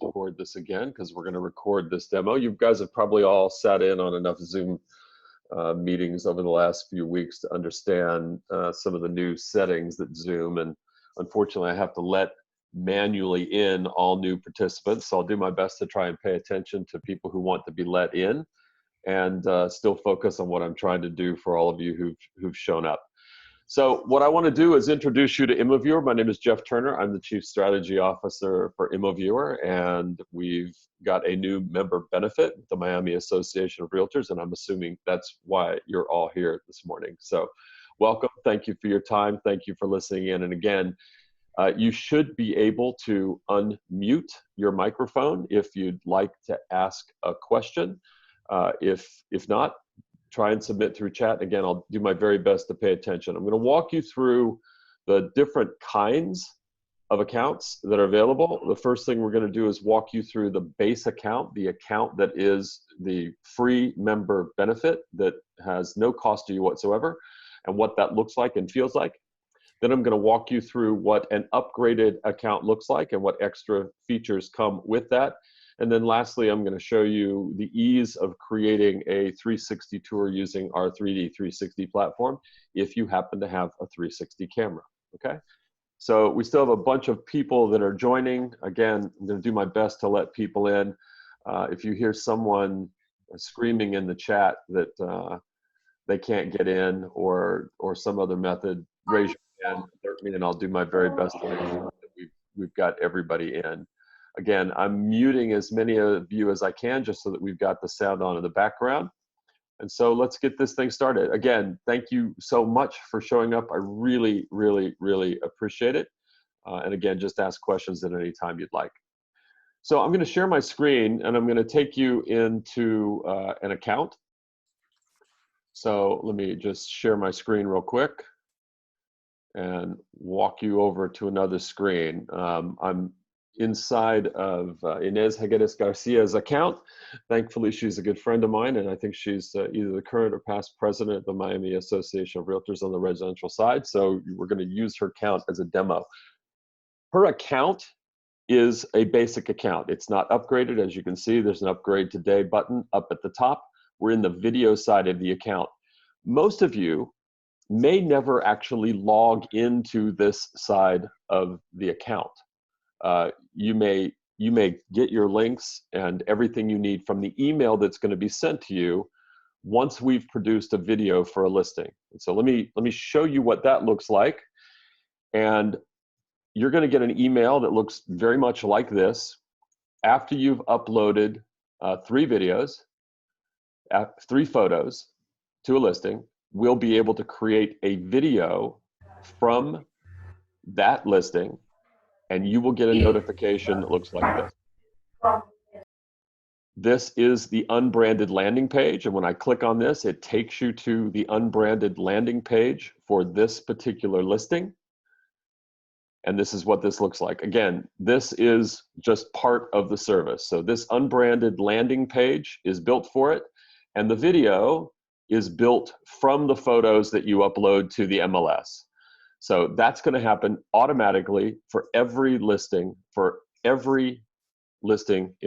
record this again because we're going to record this demo. You guys have probably all sat in on enough Zoom meetings over the last few weeks to understand some of the new settings that Zoom, and unfortunately I have to let manually in all new participants, so I'll do my best to try and pay attention to people who want to be let in and still focus on what I'm trying to do for all of you who've shown up. So what I want to do is introduce you to Immoviewer. My name is Jeff Turner. I'm the Chief Strategy Officer for Immoviewer, and we've got a new member benefit, the Miami Association of Realtors, and I'm assuming that's why you're all here this morning. So welcome. Thank you for your time. Thank you for listening in. And again, you should be able to unmute your microphone if you'd like to ask a question. If not, try and submit through chat. Again, I'll do my very best to pay attention. I'm going to walk you through the different kinds of accounts that are available. The first thing we're going to do is walk you through the base account, the account that is the free member benefit that has no cost to you whatsoever, and what that looks like and feels like. Then I'm going to walk you through what an upgraded account looks like and what extra features come with that. And then lastly, I'm going to show you the ease of creating a 360 tour using our 3D 360 platform if you happen to have a 360 camera, okay? So we still have a bunch of people that are joining. Again, I'm going to do my best to let people in. If you hear someone screaming in the chat that they can't get in or some other method, raise your hand, alert me, and I'll do my very best to make sure that we've got everybody in. Again, I'm muting as many of you as I can just so that we've got the sound on in the background. And so let's get this thing started. Again, thank you so much for showing up. I really, really, really appreciate it. And again, just ask questions at any time you'd like. So I'm going to share my screen and I'm going to take you into an account. So let me just share my screen real quick and walk you over to another screen. I'm inside of Inez Higueras Garcia's account. Thankfully, she's a good friend of mine, and I think she's either the current or past president of the Miami Association of Realtors on the residential side, so we're going to use her account as a demo. Her account is a basic account. It's not upgraded. As you can see, there's an Upgrade Today button up at the top. We're in the video side of the account. Most of you may never actually log into this side of the account. You may get your links and everything you need from the email that's going to be sent to you once we've produced a video for a listing. And so let me show you what that looks like. And you're going to get an email that looks very much like this. After you've uploaded 3 videos, 3 photos to a listing, we'll be able to create a video from that listing, and you will get a notification that looks like this. This is the unbranded landing page, and when I click on this, it takes you to the unbranded landing page for this particular listing. And this is what this looks like. Again, this is just part of the service. So this unbranded landing page is built for it, and the video is built from the photos that you upload to the MLS. So that's going to happen automatically for every listing in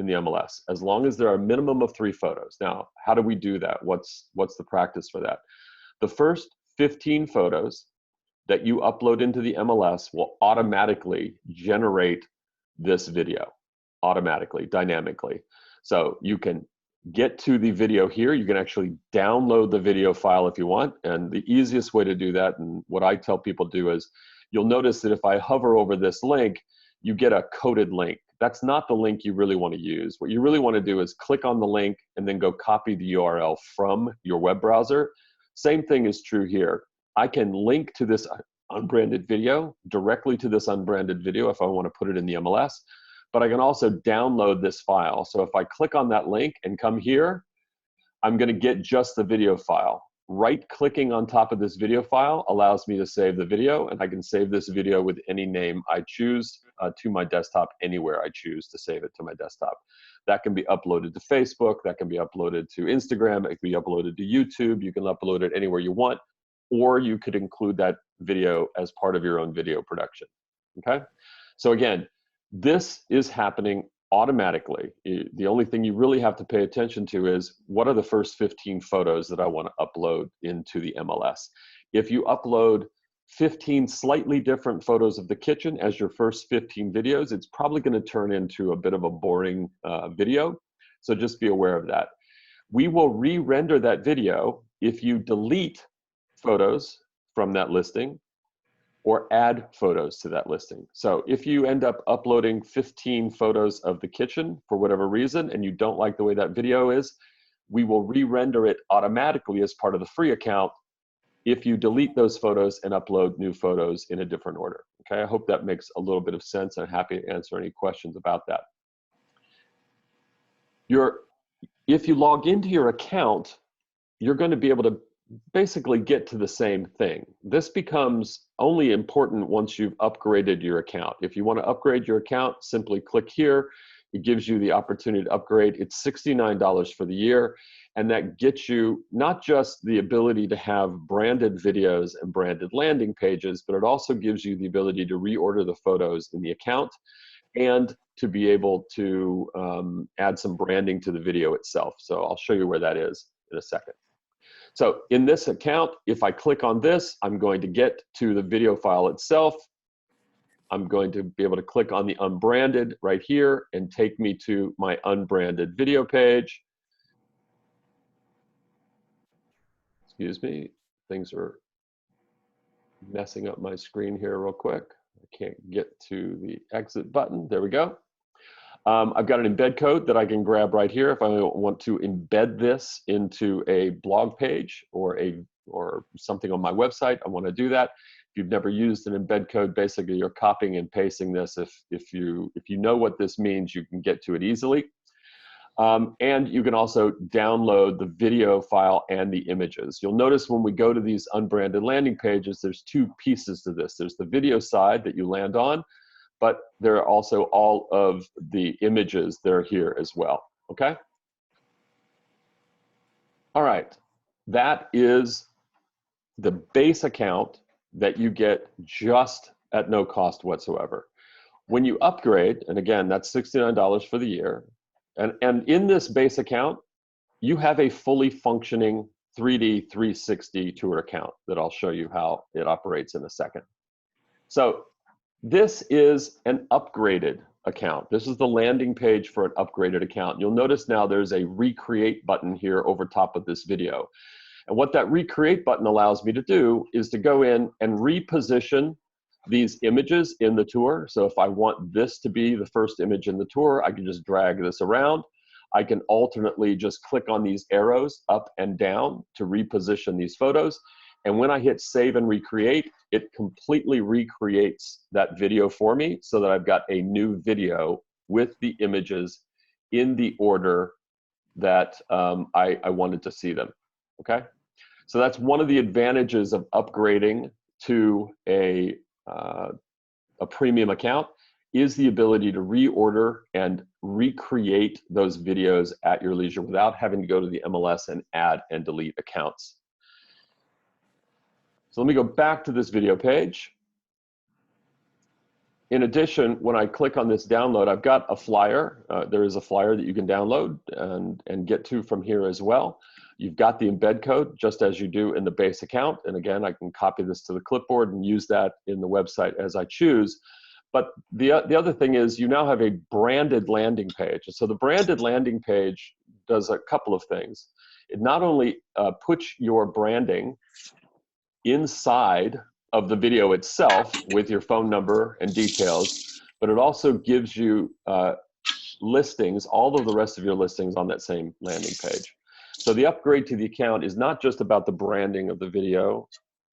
the MLS, as long as there are a minimum of 3 photos. Now, how do we do that? What's the practice for that? The first 15 photos that you upload into the MLS will automatically generate this video, automatically, dynamically. So you can get to the video here. You can actually download the video file if you want. And the easiest way to do that, and what I tell people to do, is you'll notice that if I hover over this link, you get a coded link. That's not the link you really want to use. What you really want to do is click on the link and then go copy the URL from your web browser. Same thing is true here. I can link to this unbranded video directly to this unbranded video if I want to put it in the MLS. But I can also download this file. So if I click on that link and come here, I'm going to get just the video file. Right-clicking on top of this video file allows me to save the video, and I can save this video with any name I choose to my desktop anywhere I choose to save it to my desktop. That can be uploaded to Facebook, that can be uploaded to Instagram, it can be uploaded to YouTube, you can upload it anywhere you want, or you could include that video as part of your own video production, okay? So again, this is happening automatically. The only thing you really have to pay attention to is what are the first 15 photos that I want to upload into the MLS. If you upload 15 slightly different photos of the kitchen as your first 15 videos, it's probably going to turn into a bit of a boring video. So just be aware of that. We will re-render that video if you delete photos from that listing or add photos to that listing. So if you end up uploading 15 photos of the kitchen for whatever reason and you don't like the way that video is, we will re-render it automatically as part of the free account if you delete those photos and upload new photos in a different order. Okay, I hope that makes a little bit of sense. I'm happy to answer any questions about that. If you log into your account, you're going to be able to basically get to the same thing. This becomes only important once you've upgraded your account. If you want to upgrade your account, simply click here. It gives you the opportunity to upgrade. It's $69 for the year, and that gets you not just the ability to have branded videos and branded landing pages, but it also gives you the ability to reorder the photos in the account and to be able to add some branding to the video itself. So I'll show you where that is in a second. So in this account, if I click on this, I'm going to get to the video file itself. I'm going to be able to click on the unbranded right here and take me to my unbranded video page. Excuse me, things are messing up my screen here real quick. I can't get to the exit button. There we go. I've got an embed code that I can grab right here if I want to embed this into a blog page or something on my website. I want to do that. If you've never used an embed code, basically you're copying and pasting this. If you know what this means, you can get to it easily. And you can also download the video file and the images. You'll notice when we go to these unbranded landing pages, there's two pieces to this. There's the video side that you land on, but there are also all of the images that are here as well, okay? All right, that is the base account that you get just at no cost whatsoever. When you upgrade, and again, that's $69 for the year, and in this base account, you have a fully functioning 3D 360 tour account that I'll show you how it operates in a second. So this is an upgraded account. This is the landing page for an upgraded account. You'll notice now there's a recreate button here over top of this video. And what that recreate button allows me to do is to go in and reposition these images in the tour. So if I want this to be the first image in the tour, I can just drag this around. I can alternately just click on these arrows up and down to reposition these photos. And when I hit save and recreate, it completely recreates that video for me so that I've got a new video with the images in the order that I wanted to see them, okay? So that's one of the advantages of upgrading to a premium account is the ability to reorder and recreate those videos at your leisure without having to go to the MLS and add and delete accounts. So let me go back to this video page. In addition, when I click on this download, I've got a flyer. There is a flyer that you can download and get to from here as well. You've got the embed code just as you do in the base account. And again, I can copy this to the clipboard and use that in the website as I choose. But the other thing is you now have a branded landing page. So the branded landing page does a couple of things. It not only puts your branding inside of the video itself with your phone number and details, but it also gives you listings, all of the rest of your listings on that same landing page. So the upgrade to the account is not just about the branding of the video,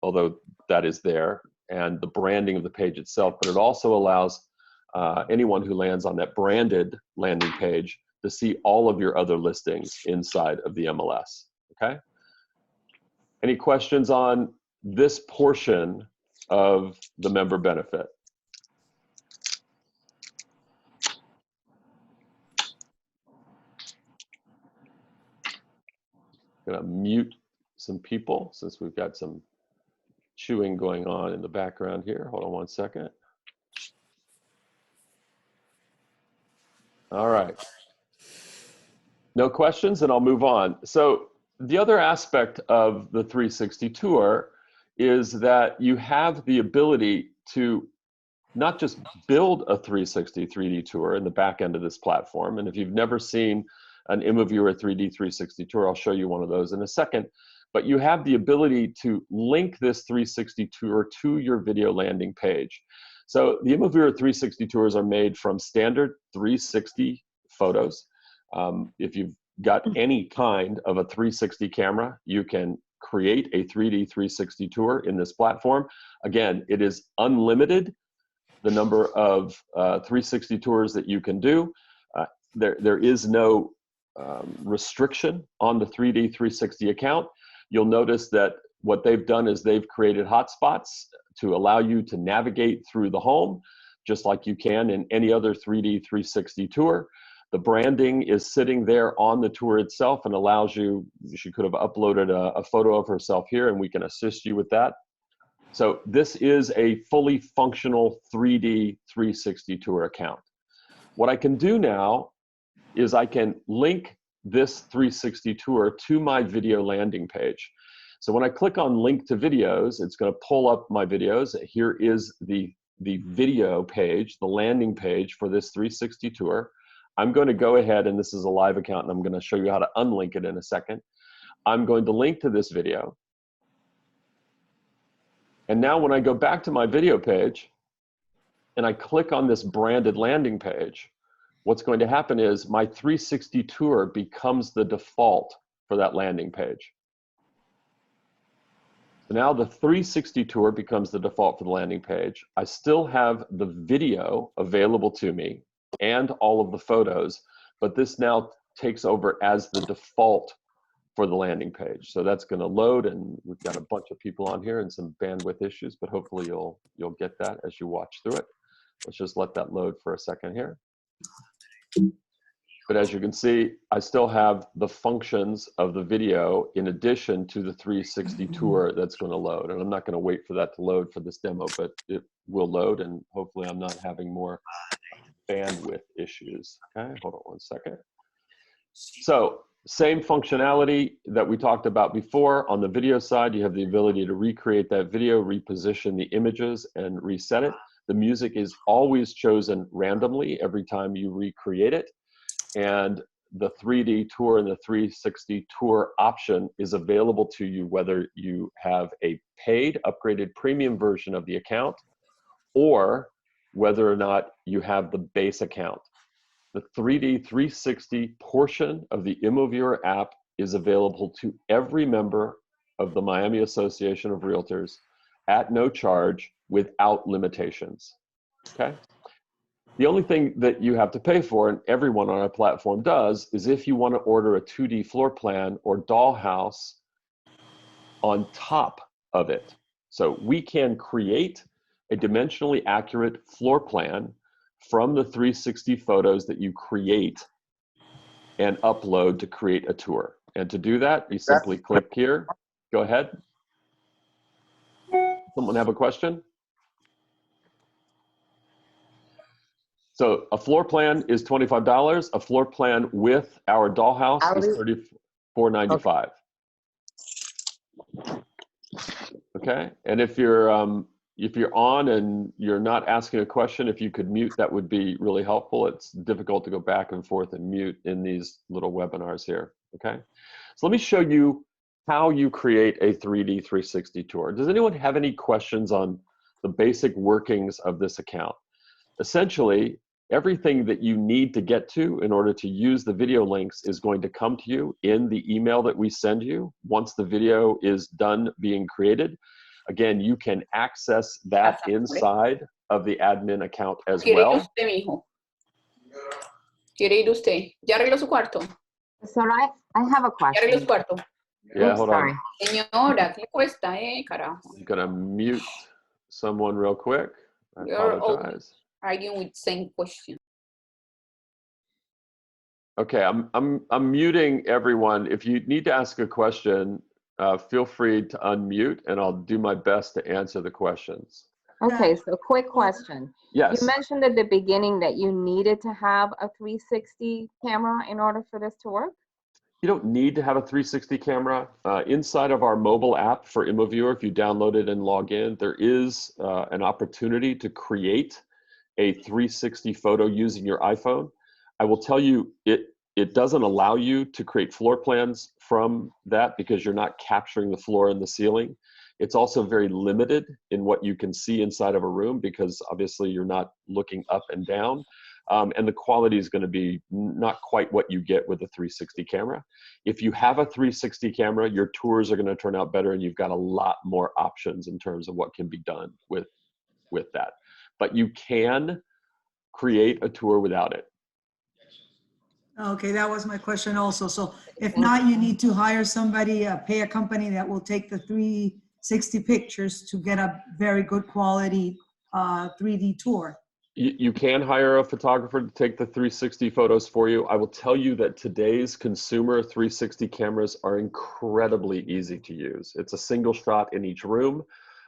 although that is there, and the branding of the page itself, but it also allows anyone who lands on that branded landing page to see all of your other listings inside of the MLS, okay? Any questions on this portion of the member benefit? I'm gonna mute some people since we've got some chewing going on in the background here. Hold on one second. All right. No questions, and I'll move on. So the other aspect of the 360 tour is that you have the ability to not just build a 360 3D tour in the back end of this platform. And if you've never seen an Immoviewer 3D 360 tour, I'll show you one of those in a second. But you have the ability to link this 360 tour to your video landing page. So the Immoviewer 360 tours are made from standard 360 photos. If you've got any kind of a 360 camera, you can create a 3D 360 tour in this platform. Again, it is unlimited, the number of 360 tours that you can do. There is no restriction on the 3D 360 account. You'll notice that what they've done is they've created hotspots to allow you to navigate through the home, just like you can in any other 3D 360 tour. The branding is sitting there on the tour itself and allows you, she could have uploaded a photo of herself here and we can assist you with that. So this is a fully functional 3D 360 tour account. What I can do now is I can link this 360 tour to my video landing page. So when I click on link to videos, it's going to pull up my videos. Here is the video page, the landing page for this 360 tour. I'm going to go ahead, and this is a live account, and I'm going to show you how to unlink it in a second. I'm going to link to this video. And now when I go back to my video page and I click on this branded landing page, what's going to happen is my 360 tour becomes the default for that landing page. So now the 360 tour becomes the default for the landing page. I still have the video available to me and all of the photos, but this now takes over as the default for the landing page. So that's going to load, and we've got a bunch of people on here and some bandwidth issues, but hopefully you'll get that as you watch through it. Let's just let that load for a second here. But as you can see, I still have the functions of the video in addition to the 360 tour that's going to load. And I'm not going to wait for that to load for this demo, but it will load, and hopefully I'm not having more bandwidth issues. Okay, hold on one second. So same functionality that we talked about before. On the video side, you have the ability to recreate that video, reposition the images, and reset it. The music is always chosen randomly every time you recreate it. And the 3D tour and the 360 tour option is available to you whether you have a paid, upgraded premium version of the account or whether or not you have the base account. The 3D 360 portion of the Immoviewer app is available to every member of the Miami Association of Realtors at no charge without limitations. Okay? The only thing that you have to pay for, and everyone on our platform does, is if you want to order a 2D floor plan or Dollhouse on top of it. So we can create a dimensionally accurate floor plan from the 360 photos that you create and upload to create a tour. And to do that, you simply click here. Go ahead. Someone have a question? So a floor plan is $25. A floor plan with our Dollhouse is $34.95. Okay, and if you're on and you're not asking a question, if you could mute, that would be really helpful. It's difficult to go back and forth and mute in these little webinars here. Okay, so let me show you how you create a 3D 360 tour. Does anyone have any questions on the basic workings of this account? Essentially, everything that you need to get to in order to use the video links is going to come to you in the email that we send you once the video is done being created. Again, you can access that inside of the admin account as well. ¿Quiere ir usted, mijo? ¿Quiere ir usted? ¿Ya arregló su cuarto? So I have a ¿Ya arregló su question. cuarto? Yeah, Oops, hold sorry. on. Señora, ¿qué le cuesta, carajo? I'm gonna mute someone real quick. I You're apologize. arguing with the same question. Okay, I'm muting everyone. If you need to ask a question, feel free to unmute, and I'll do my best to answer the questions. Okay, so quick question. Yes. You mentioned at the beginning that you needed to have a 360 camera in order for this to work? You don't need to have a 360 camera. Inside of our mobile app for Immoviewer, if you download it and log in, there is an opportunity to create a 360 photo using your iPhone. I will tell you, it doesn't allow you to create floor plans from that because you're not capturing the floor and the ceiling. It's also very limited in what you can see inside of a room because obviously you're not looking up and down. And the quality is going to be not quite what you get with a 360 camera. If you have a 360 camera, your tours are going to turn out better and you've got a lot more options in terms of what can be done with that. But you can create a tour without it. Okay, that was my question also. So if not, you need to hire somebody, pay a company that will take the 360 pictures to get a very good quality 3D tour. You can hire a photographer to take the 360 photos for you. I will tell you that today's consumer 360 cameras are incredibly easy to use. It's a single shot in each room.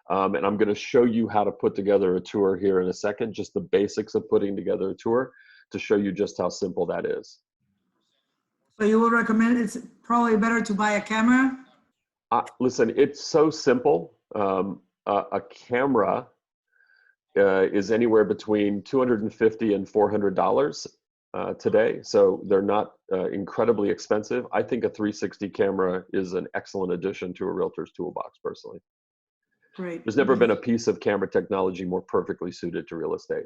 And I'm going to show you how to put together a tour here in a second, just the basics of putting together a tour to show you just how simple that is. So you would recommend it's probably better to buy a camera? Listen, it's so simple. A camera is anywhere between $250 and $400 today. So they're not incredibly expensive. I think a 360 camera is an excellent addition to a realtor's toolbox personally. Great. There's never been a piece of camera technology more perfectly suited to real estate.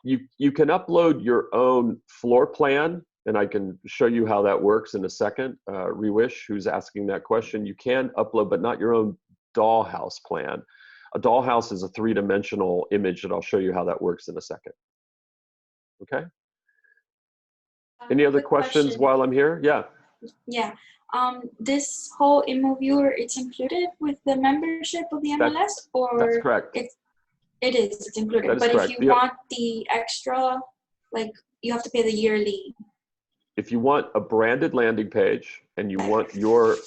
You can upload your own floor plan, and I can show you how that works in a second. Rewish, who's asking that question, you can upload, but not your own dollhouse plan. A dollhouse is a three-dimensional image, and I'll show you how that works in a second. Okay? Any other questions while I'm here? Yeah. Yeah. This whole Immoviewer, it's included with the membership of the MLS, or that's correct. It's included. That is but correct. If you want the extra, like you have to pay the yearly. If you want a branded landing page and you want your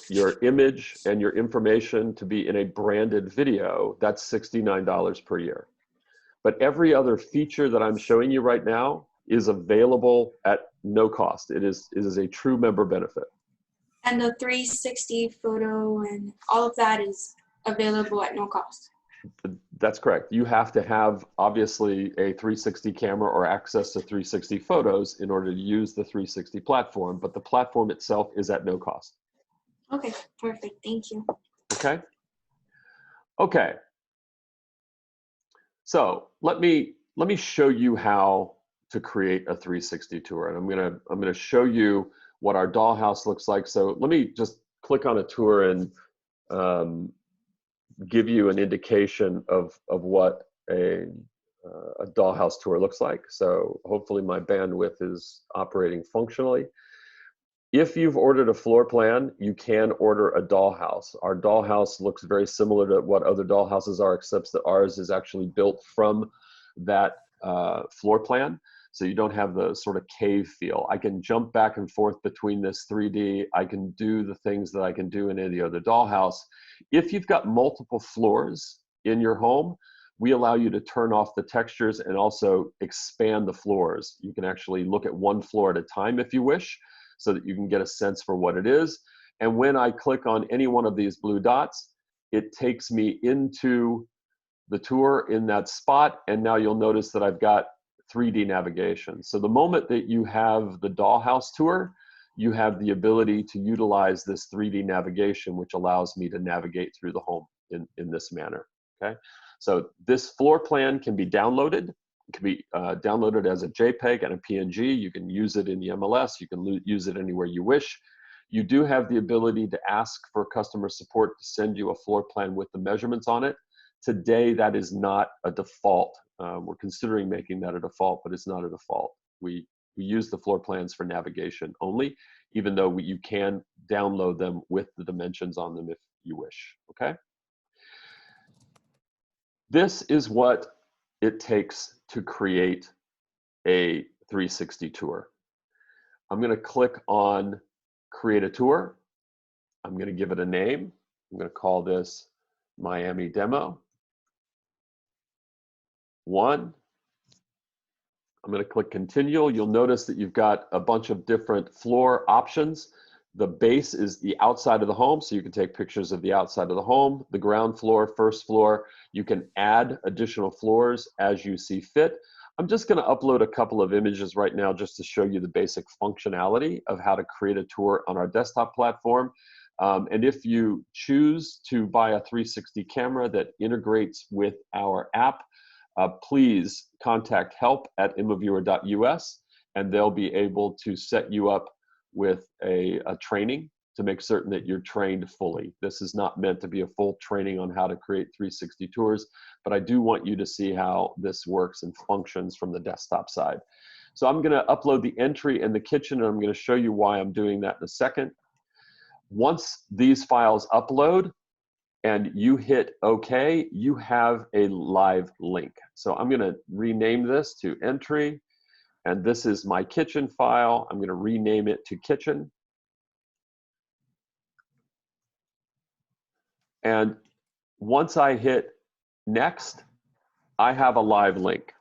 image and your information to be in a branded video, that's $69 per year. But every other feature that I'm showing you right now is available at no cost. It is a true member benefit. And the 360 photo and all of that is available at no cost. That's correct. You have to have, obviously, a 360 camera or access to 360 photos in order to use the 360 platform, but the platform itself is at no cost. Okay, perfect. Thank you. Okay. Okay. So let me show you how to create a 360 tour, and I'm gonna show you what our dollhouse looks like. So let me just click on a tour and give you an indication of what a dollhouse tour looks like. So hopefully my bandwidth is operating functionally. If you've ordered a floor plan, you can order a dollhouse. Our dollhouse looks very similar to what other dollhouses are, except that ours is actually built from that floor plan. So you don't have the sort of cave feel. I can jump back and forth between this 3D. I can do the things that I can do in any other dollhouse. If you've got multiple floors in your home, we allow you to turn off the textures and also expand the floors. You can actually look at one floor at a time if you wish, so that you can get a sense for what it is. And when I click on any one of these blue dots, it takes me into the tour in that spot. And now you'll notice that I've got 3D navigation. So the moment that you have the dollhouse tour, you have the ability to utilize this 3D navigation, which allows me to navigate through the home in this manner, okay? So this floor plan can be downloaded. It can be downloaded as a JPEG and a PNG. You can use it in the MLS. You can use it anywhere you wish. You do have the ability to ask for customer support to send you a floor plan with the measurements on it. Today, that is not a default. We're considering making that a default, but it's not a default. We use the floor plans for navigation only, even though you can download them with the dimensions on them if you wish, okay? This is what it takes to create a 360 tour. I'm going to click on Create a Tour. I'm going to give it a name. I'm going to call this Miami Demo. 1. I'm going to click continue. You'll notice that you've got a bunch of different floor options. The base is the outside of the home, so you can take pictures of the outside of the home. The ground floor, first floor, you can add additional floors as you see fit. I'm just going to upload a couple of images right now just to show you the basic functionality of how to create a tour on our desktop platform. And if you choose to buy a 360 camera that integrates with our app, please contact help@immoviewer.us, and they'll be able to set you up with a training to make certain that you're trained fully. This is not meant to be a full training on how to create 360 tours, but I do want you to see how this works and functions from the desktop side. So I'm going to upload the entry and the kitchen, and I'm going to show you why I'm doing that in a second. Once these files upload and you hit OK, you have a live link. So I'm going to rename this to entry, and this is my kitchen file. I'm going to rename it to kitchen. And once I hit next, I have a live link.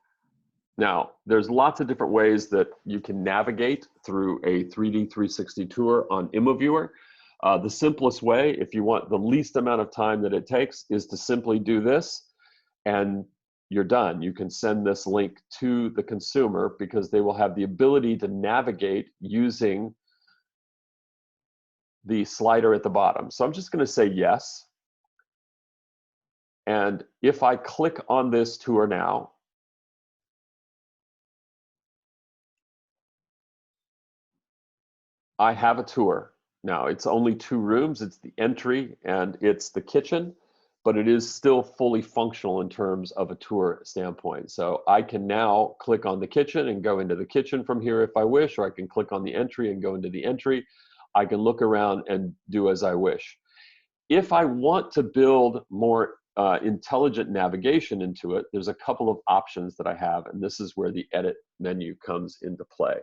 Now, there's lots of different ways that you can navigate through a 3D 360 tour on Immoviewer. The simplest way, if you want the least amount of time that it takes, is to simply do this, and you're done. You can send this link to the consumer because they will have the ability to navigate using the slider at the bottom. So I'm just going to say yes. And if I click on this tour now, I have a tour. Now, it's only 2 rooms. It's the entry and it's the kitchen, but it is still fully functional in terms of a tour standpoint. So I can now click on the kitchen and go into the kitchen from here if I wish, or I can click on the entry and go into the entry. I can look around and do as I wish. If I want to build more intelligent navigation into it, there's a couple of options that I have, and this is where the edit menu comes into play.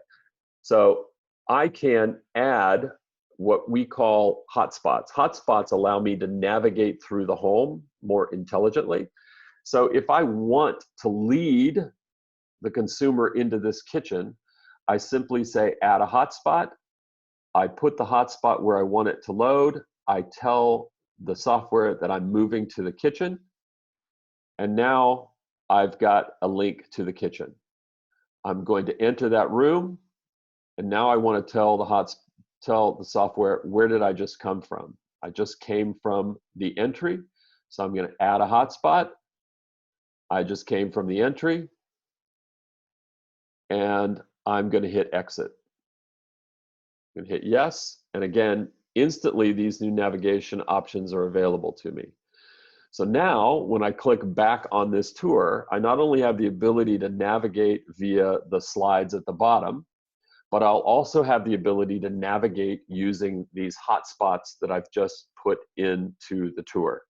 So I can add what we call hotspots. Hotspots allow me to navigate through the home more intelligently. So if I want to lead the consumer into this kitchen, I simply say add a hotspot. I put the hotspot where I want it to load. I tell the software that I'm moving to the kitchen, and now I've got a link to the kitchen. I'm going to enter that room, and now I want to tell the software, where did I just come from? I just came from the entry, so I'm going to add a hotspot. I just came from the entry, and I'm going to hit exit. I'm going to hit yes, and again, instantly these new navigation options are available to me. So now when I click back on this tour, I not only have the ability to navigate via the slides at the bottom, but I'll also have the ability to navigate using these hotspots that I've just put into the tour.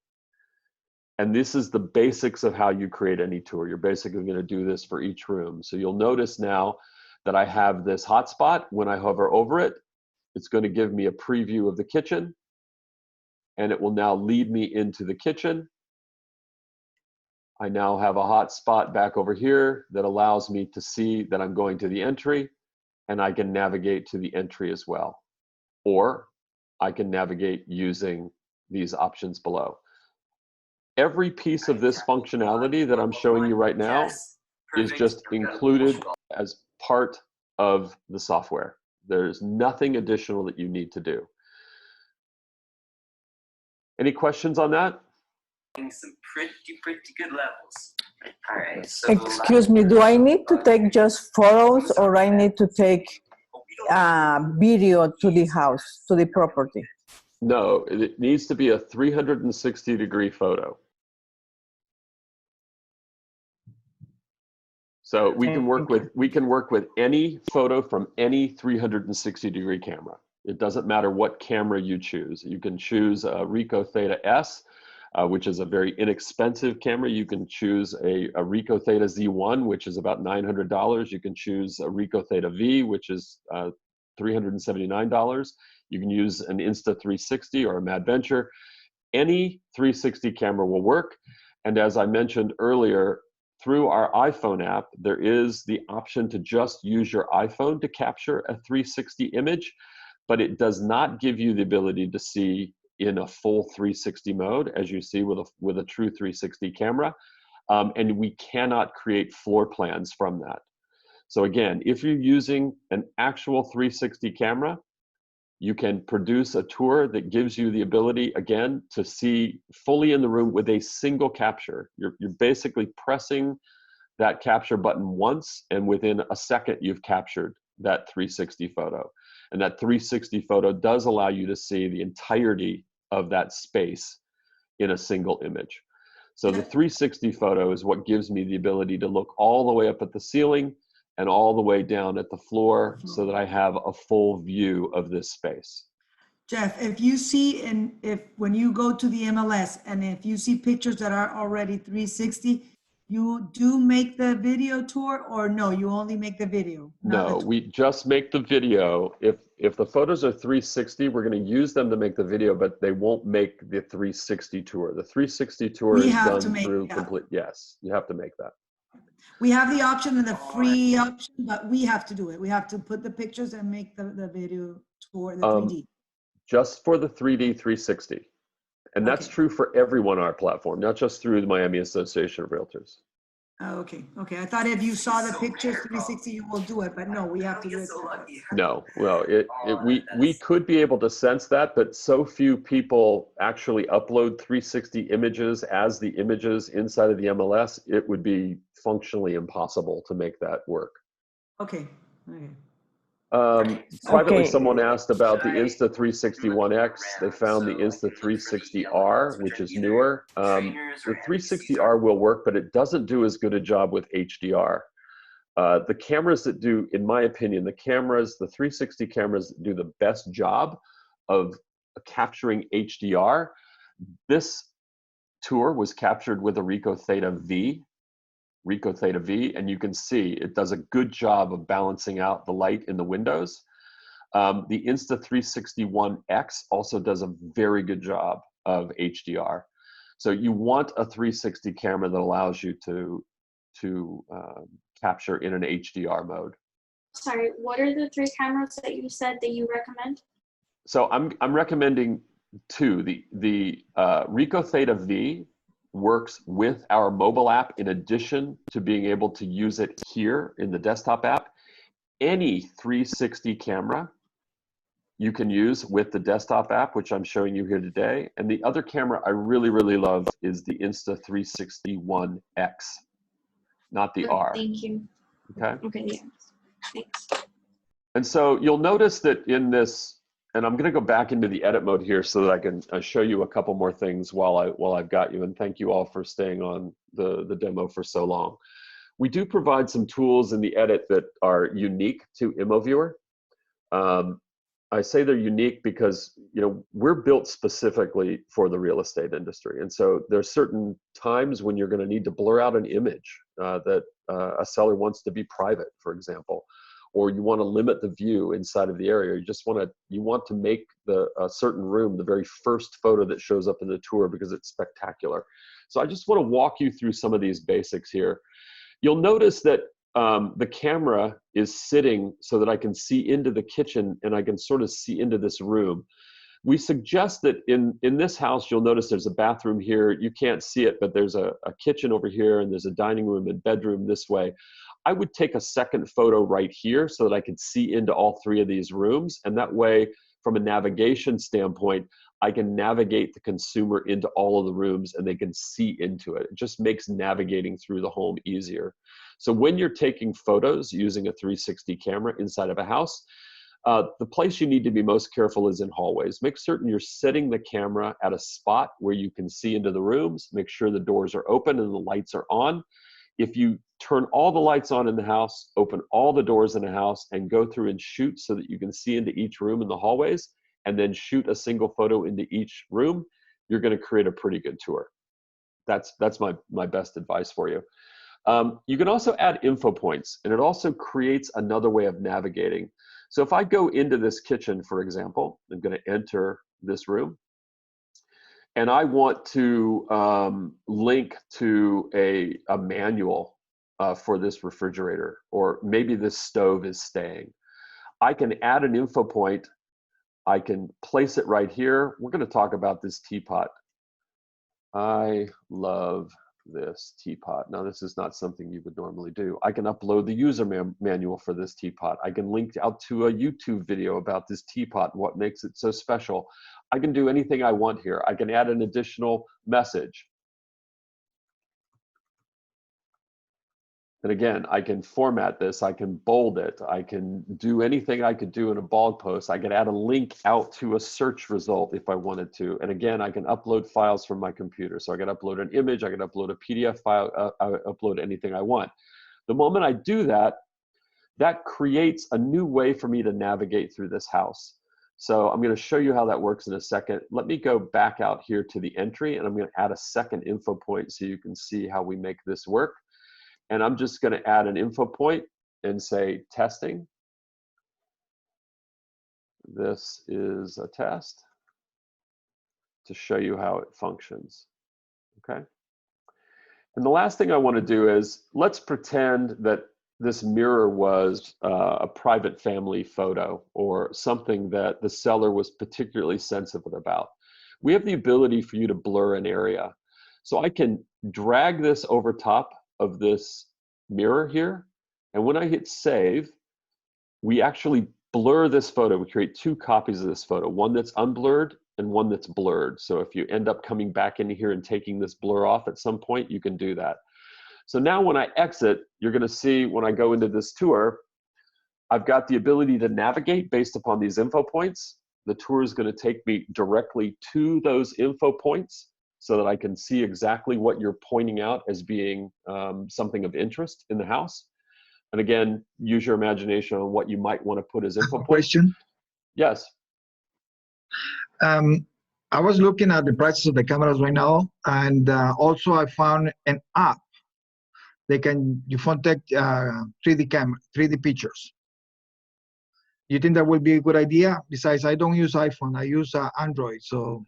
And this is the basics of how you create any tour. You're basically going to do this for each room. So you'll notice now that I have this hotspot. When I hover over it, it's going to give me a preview of the kitchen, and it will now lead me into the kitchen. I now have a hotspot back over here that allows me to see that I'm going to the entry, and I can navigate to the entry as well. Or I can navigate using these options below. Every piece of this functionality that I'm showing you right now is just included as part of the software. There's nothing additional that you need to do. Any questions on that? Some pretty good levels. All right. So excuse me, do I need to take just photos, or I need to take video to the house, to the property? No, it needs to be a 360-degree photo. So we can work with any photo from any 360-degree camera. It doesn't matter what camera you choose. You can choose a Ricoh Theta S, which is a very inexpensive camera. You can choose a Ricoh Theta Z1, which is about $900. You can choose a Ricoh Theta V, which is $379. You can use an Insta 360 or a Madventure. Any 360 camera will work. And as I mentioned earlier, through our iPhone app, there is the option to just use your iPhone to capture a 360 image, but it does not give you the ability to see in a full 360 mode, as you see with a true 360 camera. And we cannot create floor plans from that. So again, if you're using an actual 360 camera, you can produce a tour that gives you the ability, again, to see fully in the room with a single capture. You're basically pressing that capture button once, and within a second, you've captured that 360 photo. And that 360 photo does allow you to see the entirety of that space in a single image. So the 360 photo is what gives me the ability to look all the way up at the ceiling and all the way down at the floor so that I have a full view of this space. Jeff, if you see, when you go to the MLS and if you see pictures that are already 360, you do make the video tour, or no, you only make the video? No, we just make the video. If the photos are 360, we're going to use them to make the video, but they won't make the 360 tour. The 360 tour is done through complete. Yes, you have to make that. We have the option and the free option, but we have to do it. We have to put the pictures and make the video tour, the 3D. Just for the 3D 360. And that's true for everyone on our platform, not just through the Miami Association of Realtors. Okay. I thought if you saw the pictures 360, you will do it, but no, we have to do it. No, well, we could be able to sense that, but so few people actually upload 360 images as the images inside of the MLS, it would be functionally impossible to make that work. Okay. Privately, someone asked about the Insta 361X. They found the Insta 360R, which is newer. The 360R will work, but it doesn't do as good a job with HDR. The cameras that do, in my opinion, the 360 cameras that do the best job of capturing HDR, this tour was captured with a Ricoh Theta V, and you can see it does a good job of balancing out the light in the windows. The Insta 361X also does a very good job of HDR. So you want a 360 camera that allows you to capture in an HDR mode. Sorry, what are the 3 cameras that you said that you recommend? So I'm recommending 2. The Ricoh Theta V works with our mobile app in addition to being able to use it here in the desktop app. Any 360 camera you can use with the desktop app, which I'm showing you here today. And the other camera I really, really love is the Insta 361X, not the R. Thank you. Okay. Okay, yeah. Thanks. And so you'll notice that in this, and I'm going to go back into the edit mode here so that I can show you a couple more things while I've got you. And thank you all for staying on the demo for so long. We do provide some tools in the edit that are unique to Immoviewer. I say they're unique because we're built specifically for the real estate industry, and so there's certain times when you're going to need to blur out an image that a seller wants to be private, for example. Or you want to limit the view inside of the area. You want to make a certain room the very first photo that shows up in the tour because it's spectacular. So I just want to walk you through some of these basics here. You'll notice that the camera is sitting so that I can see into the kitchen and I can sort of see into this room. We suggest that in this house, you'll notice there's a bathroom here. You can't see it, but there's a kitchen over here and there's a dining room and bedroom this way. I would take a second photo right here so that I could see into all 3 of these rooms. And that way, from a navigation standpoint, I can navigate the consumer into all of the rooms and they can see into it. It just makes navigating through the home easier. So when you're taking photos using a 360 camera inside of a house, the place you need to be most careful is in hallways. Make certain you're setting the camera at a spot where you can see into the rooms. Make sure the doors are open and the lights are on. If you turn all the lights on in the house, open all the doors in the house, and go through and shoot so that you can see into each room in the hallways, and then shoot a single photo into each room, you're going to create a pretty good tour. That's my best advice for you. You can also add info points, and it also creates another way of navigating. So if I go into this kitchen, for example, I'm going to enter this room. and I want to link to a manual for this refrigerator, or maybe this stove is staying. I can add an info point. I can place it right here. We're going to talk about this teapot. I love this teapot. Now, this is not something you would normally do. I can upload the user manual for this teapot. I can link out to a YouTube video about this teapot and what makes it so special. I can do anything I want here. I can add an additional message. And again, I can format this, I can bold it, I can do anything I could do in a blog post. I can add a link out to a search result if I wanted to. And again, I can upload files from my computer. So I can upload an image, I can upload a PDF file, I upload anything I want. The moment I do that, that creates a new way for me to navigate through this house. So I'm going to show you how that works in a second. Let me go back out here to the entry, and I'm going to add a second info point so you can see how we make this work. And I'm just going to add an info point and say testing. This is a test to show you how it functions. Okay. And the last thing I want to do is, let's pretend that this mirror was a private family photo or something that the seller was particularly sensitive about. We have the ability for you to blur an area. So I can drag this over top of this mirror here, and when I hit save, we actually blur this photo. We create two copies of this photo, one that's unblurred and one that's blurred. So if you end up coming back into here and taking this blur off at some point, you can do that. So now when I exit, you're going to see when I go into this tour, I've got the ability to navigate based upon these info points. The tour is going to take me directly to those info points so that I can see exactly what you're pointing out as being something of interest in the house. And again, use your imagination on what you might want to put as info points. Question? Yes. I was looking at the prices of the cameras right now, and also I found an app. You can take 3D pictures. You think that would be a good idea? Besides, I don't use iPhone, I use Android, so.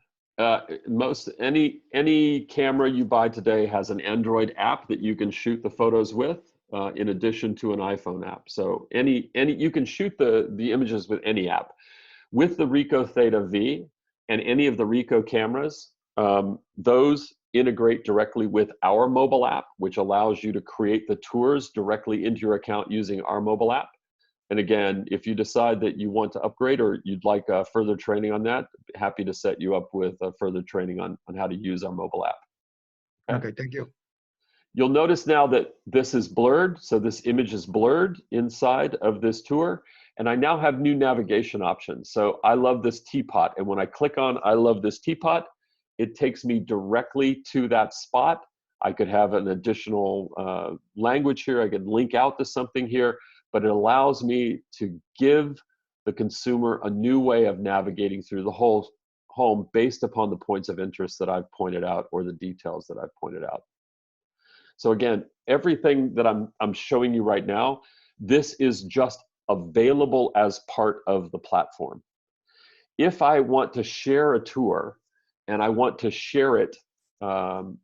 Any camera you buy today has an Android app that you can shoot the photos with, in addition to an iPhone app. So you can shoot the images with any app. With the Ricoh Theta V and any of the Ricoh cameras, those integrate directly with our mobile app, which allows you to create the tours directly into your account using our mobile app. And again, if you decide that you want to upgrade or you'd like further training on that, happy to set you up with further training on how to use our mobile app. Okay, thank you. You'll notice now that this is blurred. So this image is blurred inside of this tour. And I now have new navigation options. So I love this teapot. And when I click on I love this teapot, it takes me directly to that spot. I could have an additional language here. I could link out to something here. But it allows me to give the consumer a new way of navigating through the whole home based upon the points of interest that I've pointed out or the details that I've pointed out. So again, everything that I'm showing you right now, this is just available as part of the platform. If I want to share a tour and I want to share it and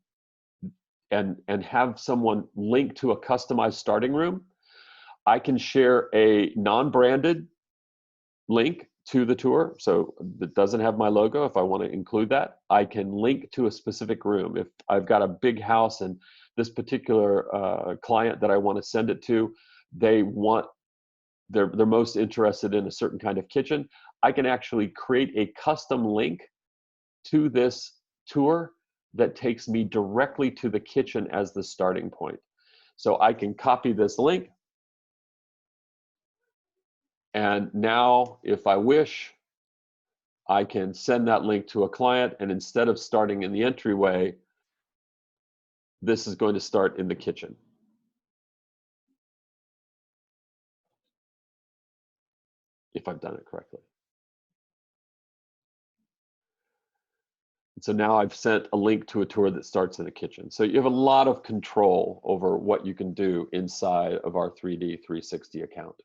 have someone link to a customized starting room, I can share a non-branded link to the tour. So it doesn't have my logo. If I want to include that, I can link to a specific room. If I've got a big house and this particular client that I want to send it to, they're most interested in a certain kind of kitchen, I can actually create a custom link to this tour that takes me directly to the kitchen as the starting point. So I can copy this link. And now, if I wish, I can send that link to a client, and instead of starting in the entryway, this is going to start in the kitchen. If I've done it correctly. So now I've sent a link to a tour that starts in the kitchen. So you have a lot of control over what you can do inside of our 3D 360 account.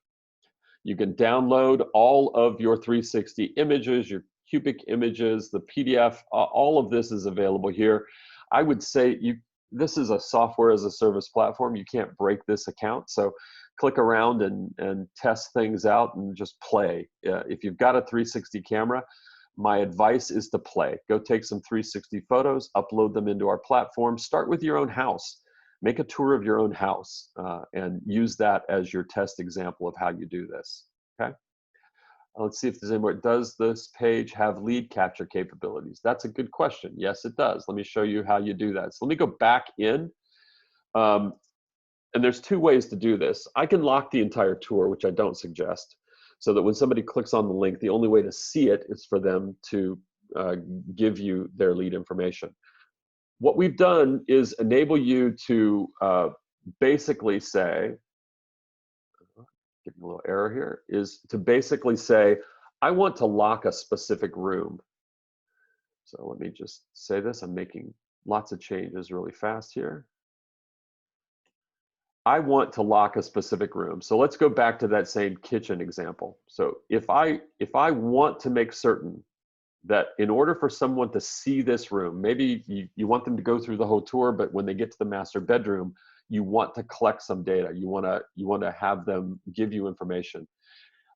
You can download all of your 360 images, your cubic images, the PDF, all of this is available here. I would say this is a software as a service platform. You can't break this account. So click around and test things out and just play. If you've got a 360 camera, my advice is to play. Go take some 360 photos, upload them into our platform. Start with your own house. Make a tour of your own house and use that as your test example of how you do this, okay? Let's see if there's any more. Does this page have lead capture capabilities? That's a good question. Yes, it does. Let me show you how you do that. So let me go back in. And there's two ways to do this. I can lock the entire tour, which I don't suggest, so that when somebody clicks on the link, the only way to see it is for them to give you their lead information. What we've done is enable you to basically say, getting a little error here, is to basically say, I want to lock a specific room. So let me just say this. I'm making lots of changes really fast here. I want to lock a specific room. So let's go back to that same kitchen example. So if I want to make certain that in order for someone to see this room, maybe you want them to go through the whole tour, but when they get to the master bedroom, you want to collect some data. You want to have them give you information.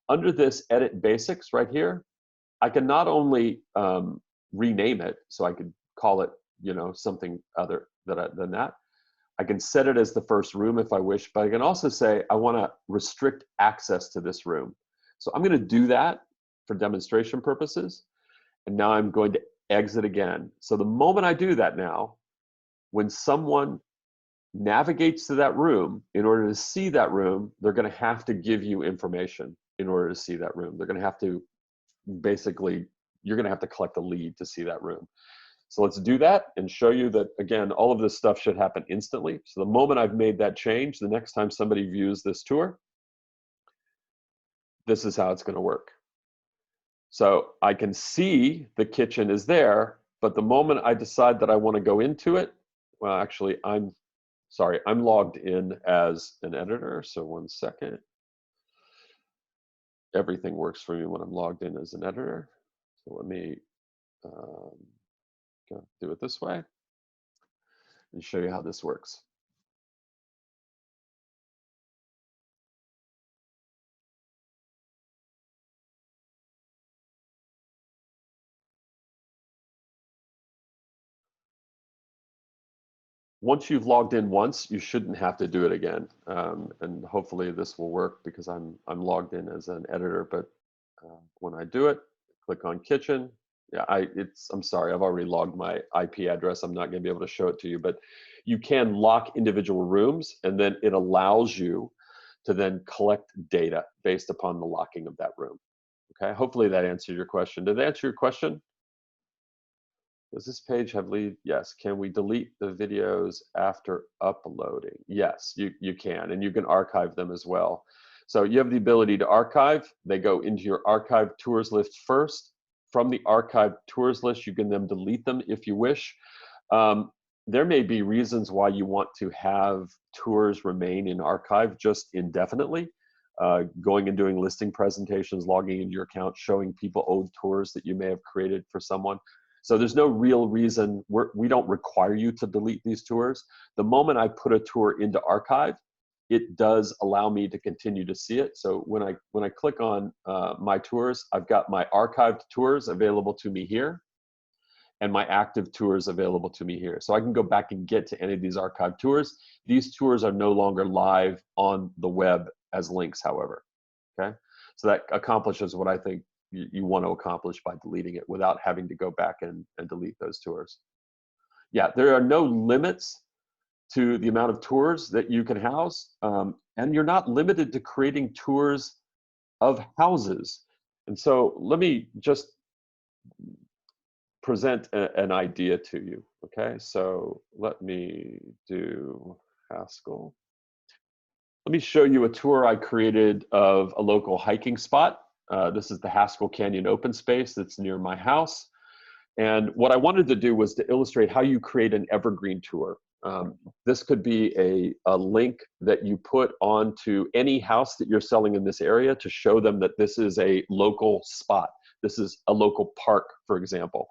Under this edit basics right here, I can not only rename it, so I could call it, something other than that. I can set it as the first room if I wish, but I can also say I want to restrict access to this room. So I'm going to do that for demonstration purposes. And now I'm going to exit again. So the moment I do that now, when someone navigates to that room, in order to see that room, they're going to have to give you information in order to see that room. They're going to have to, basically, you're going to have to collect a lead to see that room. So let's do that and show you that, again, all of this stuff should happen instantly. So the moment I've made that change, the next time somebody views this tour, this is how it's going to work. So I can see the kitchen is there, but the moment I decide that I want to go into it, well, actually, I'm logged in as an editor. So 1 second. Everything works for me when I'm logged in as an editor. So let me do it this way and show you how this works. Once you've logged in once, you shouldn't have to do it again. And hopefully this will work because I'm logged in as an editor. But when I do it, click on kitchen. Yeah, I'm sorry, I've already logged my IP address. I'm not going to be able to show it to you, but you can lock individual rooms, and then it allows you to then collect data based upon the locking of that room. Okay, hopefully that answered your question. Did that answer your question? Does this page have lead? Yes. Can we delete the videos after uploading? Yes, you can, and you can archive them as well. So you have the ability to archive. They go into your archive tours list first. From the archive tours list, you can then delete them if you wish. There may be reasons why you want to have tours remain in archive just indefinitely. Going and doing listing presentations, logging into your account, showing people old tours that you may have created for someone. So there's no real reason, we don't require you to delete these tours. The moment I put a tour into archive, it does allow me to continue to see it. So when I click on my tours, I've got my archived tours available to me here and my active tours available to me here. So I can go back and get to any of these archived tours. These tours are no longer live on the web as links, however, okay? So that accomplishes what I think you want to accomplish by deleting it without having to go back and delete those tours. Yeah, there are no limits to the amount of tours that you can house, and you're not limited to creating tours of houses. And so let me just present an idea to you, okay? So let me do Haskell. Let me show you a tour I created of a local hiking spot. This is the Haskell Canyon open space that's near my house. And what I wanted to do was to illustrate how you create an evergreen tour. This could be a link that you put onto any house that you're selling in this area to show them that this is a local spot. This is a local park, for example.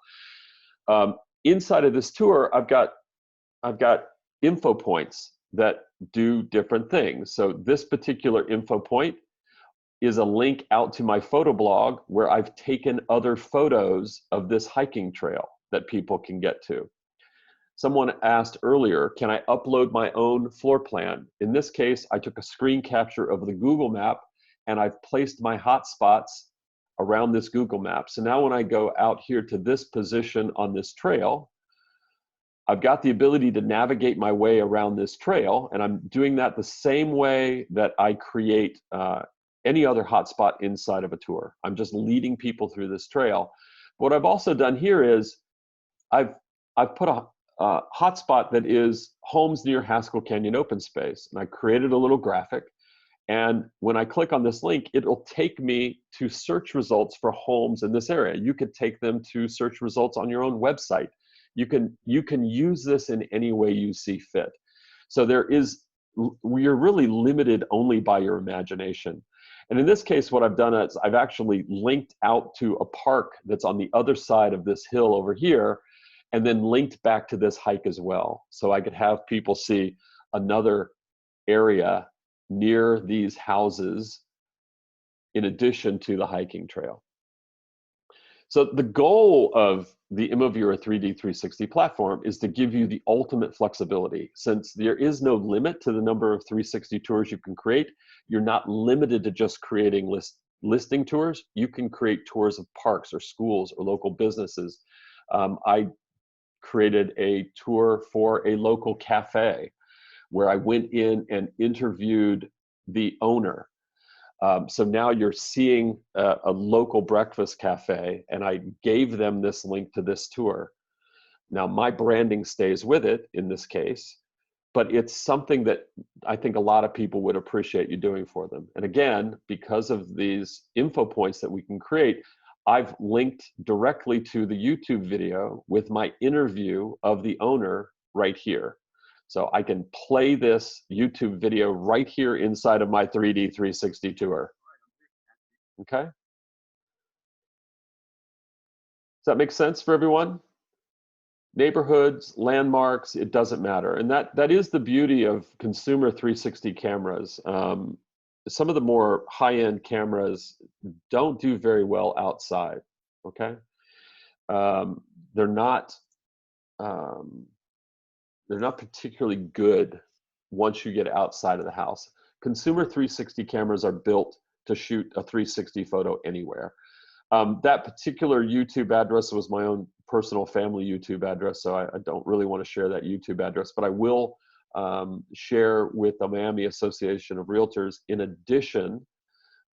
Inside of this tour, I've got info points that do different things. So this particular info point is a link out to my photo blog where I've taken other photos of this hiking trail that people can get to. Someone asked earlier, can I upload my own floor plan? In this case, I took a screen capture of the Google map and I've placed my hotspots around this Google map. So now when I go out here to this position on this trail, I've got the ability to navigate my way around this trail, and I'm doing that the same way that I create any other hotspot inside of a tour. I'm just leading people through this trail. What I've also done here is I've put a hotspot that is homes near Haskell Canyon Open Space, and I created a little graphic. And when I click on this link, it'll take me to search results for homes in this area. You could take them to search results on your own website. You can use this in any way you see fit. So you're really limited only by your imagination. And in this case, what I've done is I've actually linked out to a park that's on the other side of this hill over here, and then linked back to this hike as well. So I could have people see another area near these houses in addition to the hiking trail. So the goal of the Immoviewer 3D 360 platform is to give you the ultimate flexibility. Since there is no limit to the number of 360 tours you can create, you're not limited to just creating listing tours. You can create tours of parks or schools or local businesses. I created a tour for a local cafe where I went in and interviewed the owner. So now you're seeing a local breakfast cafe, and I gave them this link to this tour. Now my branding stays with it in this case, but it's something that I think a lot of people would appreciate you doing for them. And again, because of these info points that we can create, I've linked directly to the YouTube video with my interview of the owner right here. So I can play this YouTube video right here inside of my 3D 360 tour. Okay? Does that make sense for everyone? Neighborhoods, landmarks, it doesn't matter. And that is the beauty of consumer 360 cameras. Some of the more high-end cameras don't do very well outside, okay? They're not particularly good once you get outside of the house. Consumer 360 cameras are built to shoot a 360 photo anywhere. That particular YouTube address was my own personal family YouTube address, so I don't really want to share that YouTube address, but I will share with the Miami Association of Realtors, in addition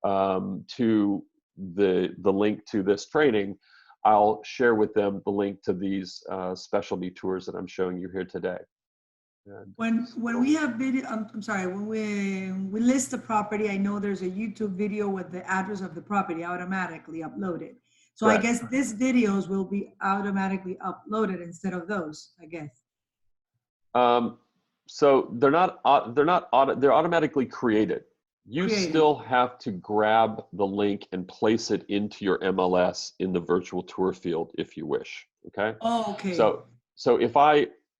to the link to this training, I'll share with them the link to these specialty tours that I'm showing you here today. When we have video, I'm sorry, when we list the property, I know there's a YouTube video with the address of the property automatically uploaded. So Correct. I guess these videos will be automatically uploaded instead of those, I guess. So they're automatically created. You still have to grab the link and place it into your MLS in the virtual tour field if you wish, okay? Oh, okay. So if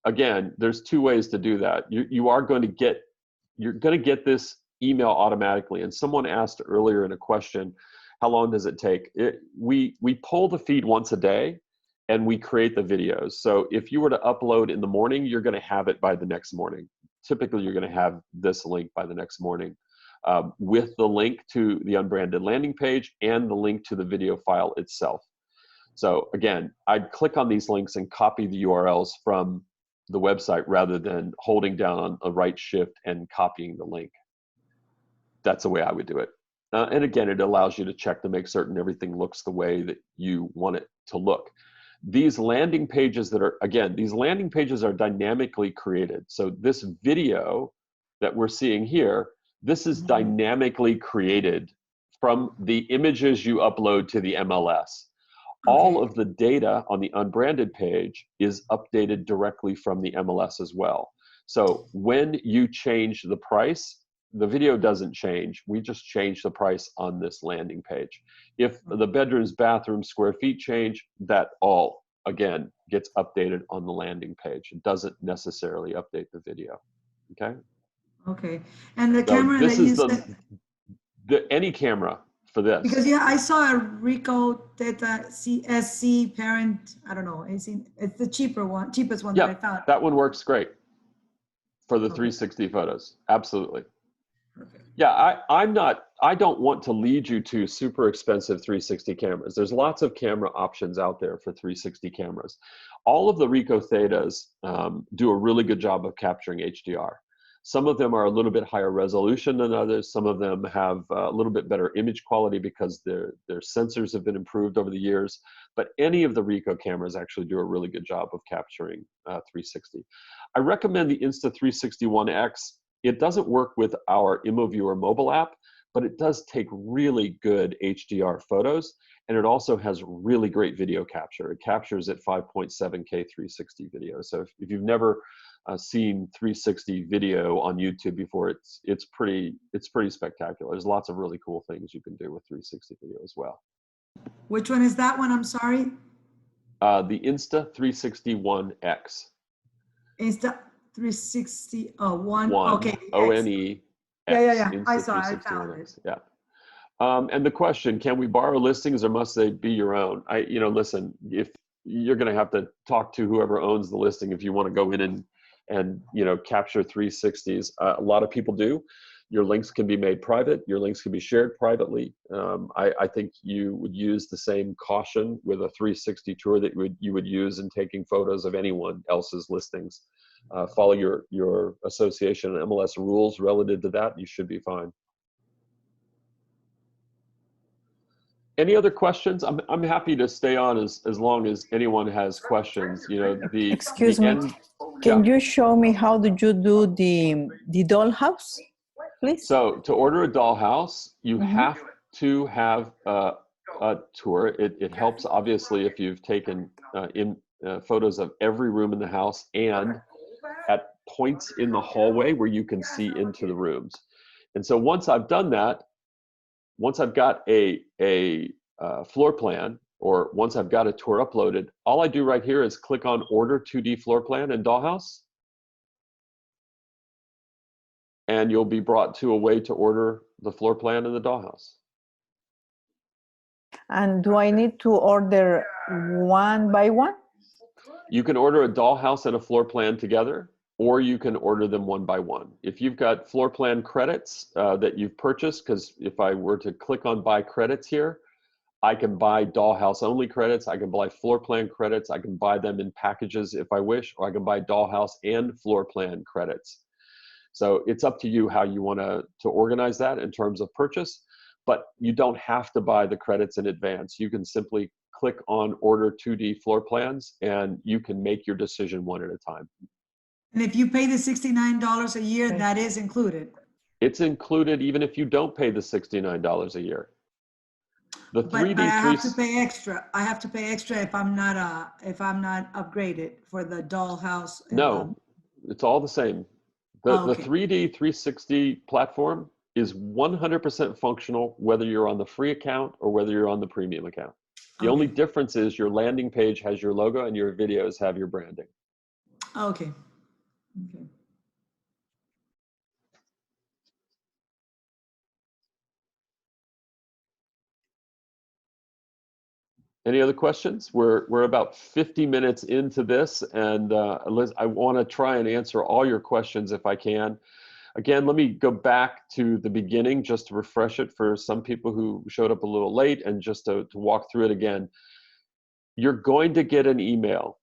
again, there's two ways to do that. You're going to get this email automatically. And someone asked earlier in a question, how long does it take? We pull the feed once a day and we create the videos. So if you were to upload in the morning, you're going to have it by the next morning. Typically, you're going to have this link by the next morning with the link to the unbranded landing page and the link to the video file itself. So again, I'd click on these links and copy the URLs from the website rather than holding down on a right shift and copying the link. That's the way I would do it. And again, it allows you to check to make certain everything looks the way that you want it to look. These landing pages these landing pages are dynamically created. So this video that we're seeing here, this is dynamically created from the images you upload to the MLS. All of the data on the unbranded page is updated directly from the MLS as well. So when you change the price, the video doesn't change. We just change the price on this landing page. If the bedrooms, bathrooms, square feet change, that all, again, gets updated on the landing page. It doesn't necessarily update the video, okay? Okay. And the So camera this that you is said, any camera for this. because yeah, I saw a Ricoh Theta CSC parent, I don't know, it's the cheapest one that I Yeah, found. that one works great for the Okay. 360 photos, absolutely. Perfect. Yeah, I don't want to lead you to super expensive 360 cameras. There's lots of camera options out there for 360 cameras. All of the Ricoh Thetas do a really good job of capturing HDR. Some of them are a little bit higher resolution than others. Some of them have a little bit better image quality because their sensors have been improved over the years. But any of the Ricoh cameras actually do a really good job of capturing 360. I recommend the Insta360-1X. It doesn't work with our Immoviewer mobile app, but it does take really good HDR photos, and it also has really great video capture. It captures at 5.7K 360 video. So if you've never seen 360 video on YouTube before, it's pretty spectacular. There's lots of really cool things you can do with 360 video as well. Which one is that one? I'm sorry. The Insta360-1X. Insta 360, oh, one, One, okay. O-N-E. Yeah. I saw it, I Insta360 found 1X. Yeah. And the question, can we borrow listings or must they be your own? Listen, if you're going to have to talk to whoever owns the listing if you want to go in and capture 360s. A lot of people do. Your links can be made private. Your links can be shared privately. I think you would use the same caution with a 360 tour that you would use in taking photos of anyone else's listings. Follow your association and MLS rules relative to that. You should be fine. Any other questions? I'm happy to stay on as long as anyone has questions. Excuse me. Can you show me how did you do the dollhouse, please? So to order a dollhouse, you have to have a tour. It helps, obviously, if you've taken photos of every room in the house and at points in the hallway where you can see into the rooms. And so once I've done that, once I've got a floor plan, or once I've got a tour uploaded, all I do right here is click on Order 2D Floor Plan in Dollhouse. And you'll be brought to a way to order the floor plan in the Dollhouse. And do I need to order one by one? You can order a Dollhouse and a floor plan together, or you can order them one by one. If you've got floor plan credits that you've purchased, because if I were to click on Buy Credits here, I can buy Dollhouse only credits, I can buy floor plan credits, I can buy them in packages if I wish, or I can buy Dollhouse and floor plan credits. So it's up to you how you want to organize that in terms of purchase, but you don't have to buy the credits in advance. You can simply click on Order 2D Floor Plans and you can make your decision one at a time. And if you pay the $69 a year, that is included. It's included even if you don't pay the $69 a year. The 3D. But I have to pay extra. I have to pay extra if I'm not upgraded for the Dollhouse. No, it's all the same. The 3D 360 platform is 100% functional whether you're on the free account or whether you're on the premium account. The only difference is your landing page has your logo and your videos have your branding. Okay. Any other questions? We're about 50 minutes into this, and I want to try and answer all your questions if I can. Again, let me go back to the beginning just to refresh it for some people who showed up a little late, and just to walk through it again. You're going to get an email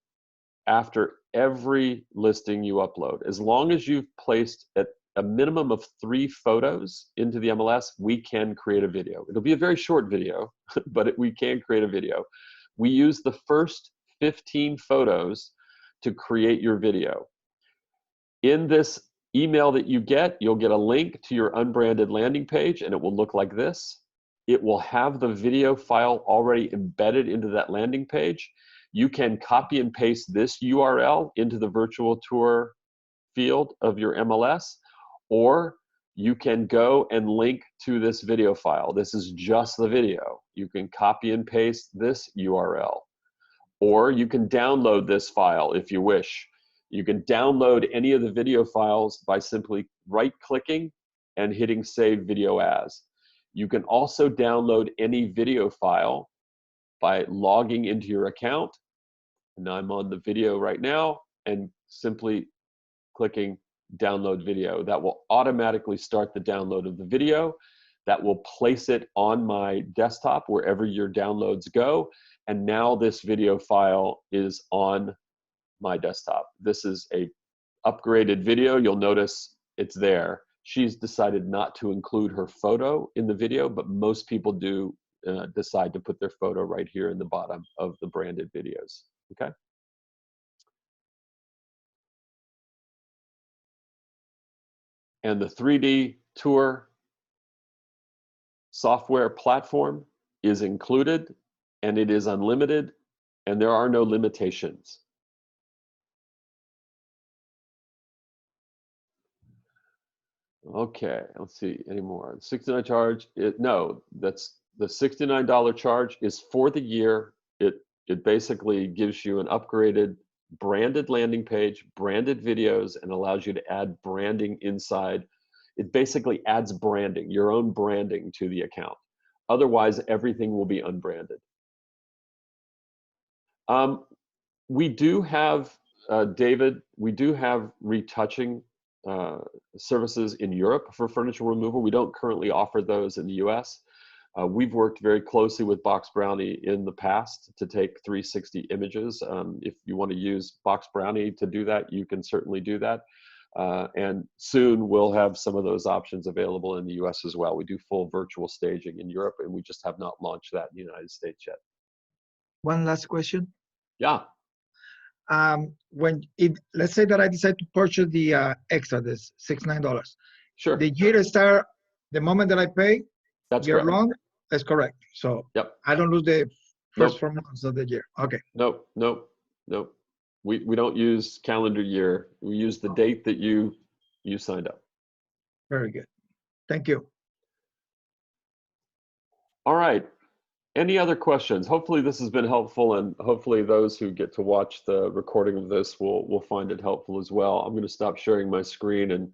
after every listing you upload. As long as you've placed a minimum of 3 photos into the MLS, we can create a video. It'll be a very short video, but we can create a video. We use the first 15 photos to create your video. In this email that you get, you'll get a link to your unbranded landing page, and it will look like this. It will have the video file already embedded into that landing page. You can copy and paste this URL into the virtual tour field of your MLS, or you can go and link to this video file. This is just the video. You can copy and paste this URL, or you can download this file if you wish. You can download any of the video files by simply right-clicking and hitting Save Video As. You can also download any video file by logging into your account, and I'm on the video right now, and simply clicking Download Video. That will automatically start the download of the video. That will place it on my desktop wherever your downloads go, and now this video file is on my desktop. This is a upgraded video. You'll notice it's there. She's decided not to include her photo in the video, but most people do decide to put their photo right here in the bottom of the branded videos. Okay. And the 3D tour software platform is included, and it is unlimited, and there are no limitations. Okay, let's see, any more? $69 charge, no, that's the $69 charge is for the year. It basically gives you an upgraded branded landing page, branded videos, and allows you to add branding inside. It basically adds branding, your own branding to the account. Otherwise, everything will be unbranded. We do have, David, we do have retouching services in Europe for furniture removal. We don't currently offer those in the US. We've worked very closely with Box Brownie in the past to take 360 images. If you want to use Box Brownie to do that, you can certainly do that. And soon we'll have some of those options available in the US as well. We do full virtual staging in Europe, and we just have not launched that in the United States yet. One last question. Yeah. Let's say that I decide to purchase the extra, this $69. Sure. The year start the moment that I pay. That's year correct. long. That's correct. So Yep. I don't lose the first Nope. 4 months of the year. Okay. Nope. Nope. Nope. We don't use calendar year. We use the date that you signed up. Very good. Thank you. All right. Any other questions? Hopefully this has been helpful, and hopefully those who get to watch the recording of this will find it helpful as well. I'm going to stop sharing my screen and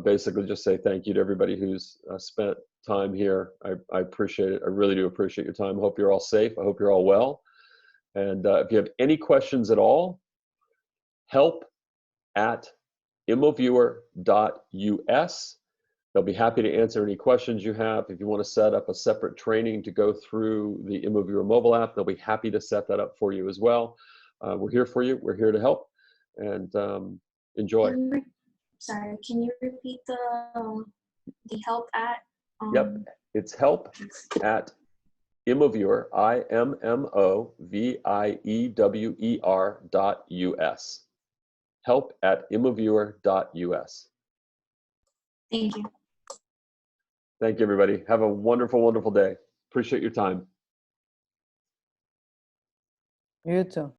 basically just say thank you to everybody who's spent time here. I appreciate it. I really do appreciate your time. I hope you're all safe. I hope you're all well. And if you have any questions at all, help@immoviewer.us. They'll be happy to answer any questions you have. If you want to set up a separate training to go through the Immoviewer mobile app, they'll be happy to set that up for you as well. We're here for you. We're here to help, and enjoy. Sorry, can you repeat the help at? Yep, it's help@immoviewer, IMMOVIEWER.us. help@immoviewer.us. Thank you. Thank you, everybody. Have a wonderful, wonderful day. Appreciate your time. You too.